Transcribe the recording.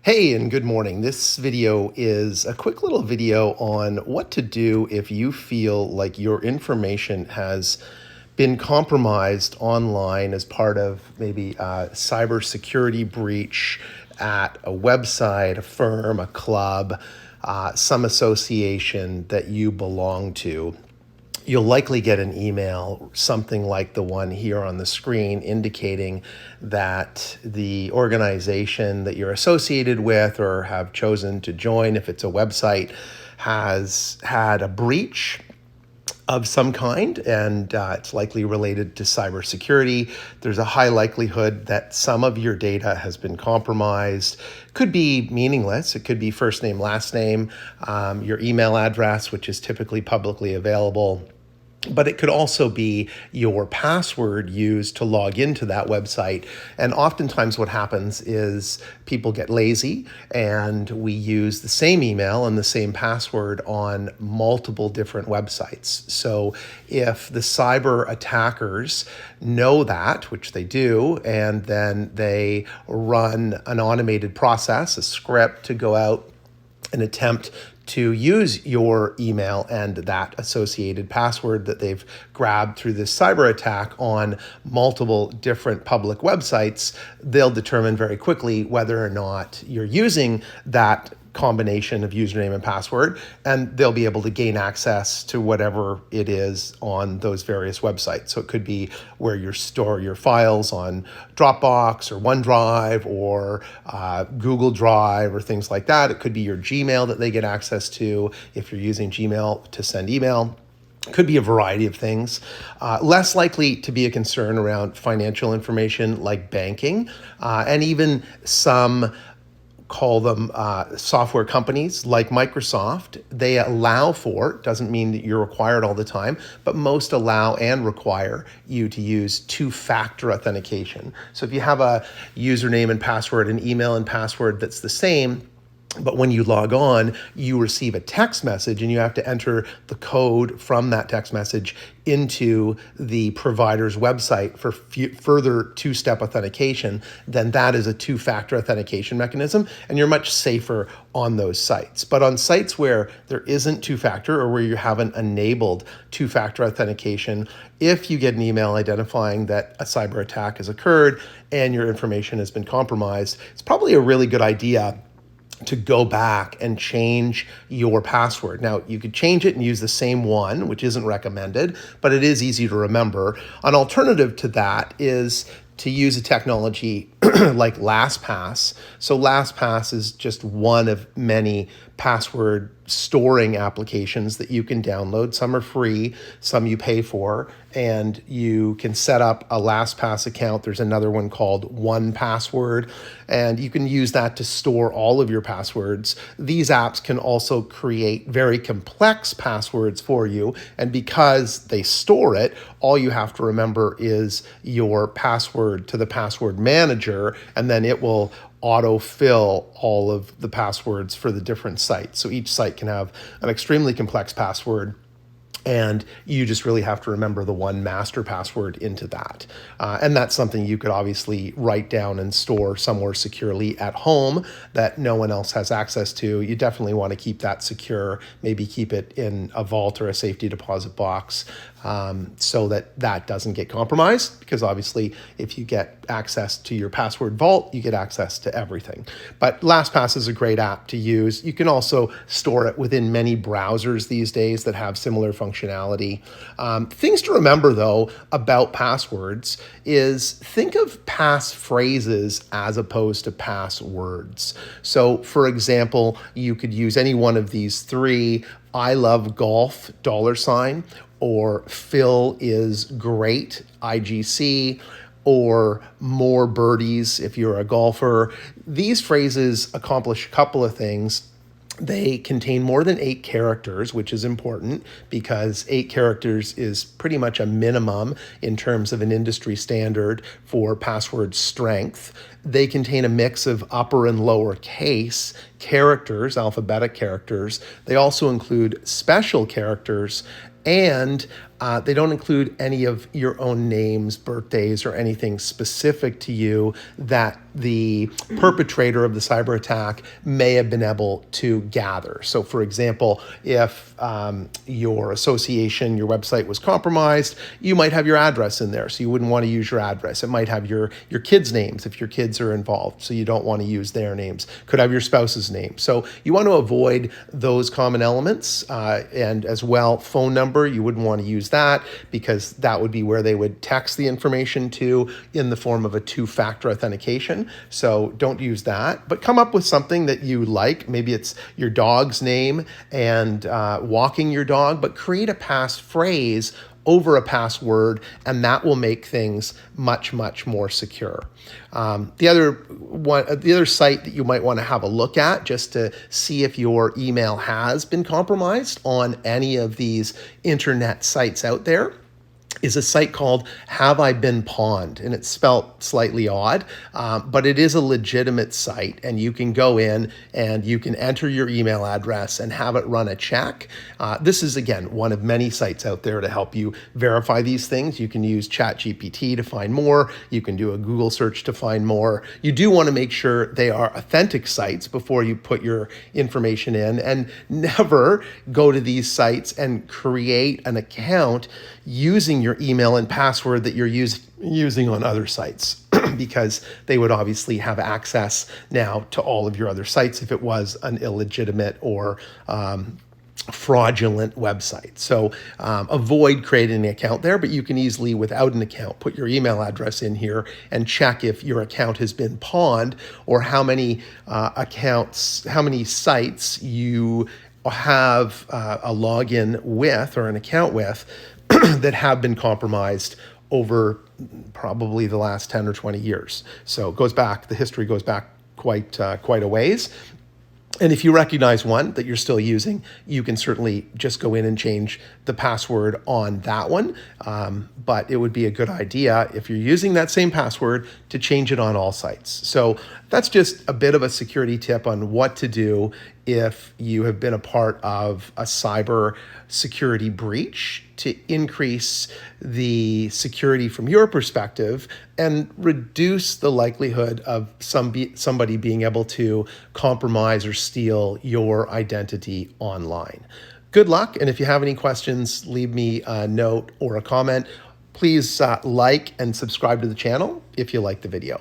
Hey, and good morning. This video is a quick little video on what to do if you feel like your information has been compromised online as part of maybe a cybersecurity breach at a website, a firm, a club, some association that you belong to. You'll likely get an email, something like the one here on the screen, indicating that the organization that you're associated with or have chosen to join, if it's a website, has had a breach of some kind, and it's likely related to cybersecurity. There's a high likelihood that some of your data has been compromised. Could be meaningless. It could be first name, last name, your email address, which is typically publicly available. But it could also be your password used to log into that website. And oftentimes what happens is people get lazy and we use the same email and the same password on multiple different websites. So if the cyber attackers know that, which they do, and then they run an automated process, a script to go out and attempt to use your email and that associated password that they've grabbed through this cyber attack on multiple different public websites, they'll determine very quickly whether or not you're using that combination of username and password, and they'll be able to gain access to whatever it is on those various websites. So it could be where you store your files on Dropbox or OneDrive or Google Drive or things like that. It could be your Gmail that they get access to if you're using Gmail to send email. Could be a variety of things. Less likely to be a concern around financial information like banking, and even some call them software companies like Microsoft. They allow for, doesn't mean that you're required all the time, but most allow and require you to use two-factor authentication. So if you have a username and password, an email and password that's the same, but when you log on, you receive a text message and you have to enter the code from that text message into the provider's website for further two-step authentication, then that is a two-factor authentication mechanism, and you're much safer on those sites. But on sites where there isn't two-factor or where you haven't enabled two-factor authentication, if you get an email identifying that a cyber attack has occurred and your information has been compromised, it's probably a really good idea to go back and change your password. Now, you could change it and use the same one, which isn't recommended, but it is easy to remember. An alternative to that is to use a technology like LastPass. So LastPass is just one of many password storing applications that you can download. Some are free, some you pay for, and you can set up a LastPass account. There's another one called 1Password, and you can use that to store all of your passwords. These apps can also create very complex passwords for you, and because they store it, all you have to remember is your password to the password manager, and then it will autofill all of the passwords for the different sites. So each site can have an extremely complex password, and you just really have to remember the one master password into that. And that's something you could obviously write down and store somewhere securely at home that no one else has access to. You definitely want to keep that secure, maybe keep it in a vault or a safety deposit box, so that that doesn't get compromised, because obviously if you get access to your password vault, you get access to everything. But LastPass is a great app to use. You can also store it within many browsers these days that have similar functionality. Things to remember, though, about passwords is think of passphrases as opposed to passwords. So, for example, you could use any one of these three: I love golf, $, or Phil is great, IGC, or more birdies if you're a golfer. These phrases accomplish a couple of things. They contain more than 8 characters, which is important because 8 characters is pretty much a minimum in terms of an industry standard for password strength. They contain a mix of upper and lower case characters, alphabetic characters. They also include special characters and They don't include any of your own names, birthdays, or anything specific to you that the perpetrator of the cyber attack may have been able to gather. So, for example, if your association, your website was compromised, you might have your address in there, so you wouldn't want to use your address. It might have your kids' names if your kids are involved, so you don't want to use their names. Could have your spouse's name. So you want to avoid those common elements, and as well, phone number, you wouldn't want to use that because that would be where they would text the information to in the form of a two-factor authentication. So don't use that, but come up with something that you like. Maybe it's your dog's name and walking your dog, but create a passphrase over a password, and that will make things much, much more secure. The other site that you might want to have a look at just to see if your email has been compromised on any of these internet sites out there is a site called Have I Been Pawned? And it's spelt slightly odd, but it is a legitimate site, and you can go in and you can enter your email address and have it run a check. This is, again, one of many sites out there to help you verify these things. You can use ChatGPT to find more. You can do a Google search to find more. You do want to make sure they are authentic sites before you put your information in, and never go to these sites and create an account using your email and password that you're using on other sites because they would obviously have access now to all of your other sites if it was an illegitimate or fraudulent website. So avoid creating an account there, but you can easily, without an account, put your email address in here and check if your account has been pawned or how many sites you have a login with or an account with that have been compromised over probably the last 10 or 20 years. So it goes back, the history goes back quite a ways. And if you recognize one that you're still using, you can certainly just go in and change the password on that one. But it would be a good idea if you're using that same password to change it on all sites. So that's just a bit of a security tip on what to do if you have been a part of a cyber security breach to increase the security from your perspective and reduce the likelihood of somebody being able to compromise or steal your identity online. Good luck, and if you have any questions, leave me a note or a comment. Please like and subscribe to the channel if you like the video.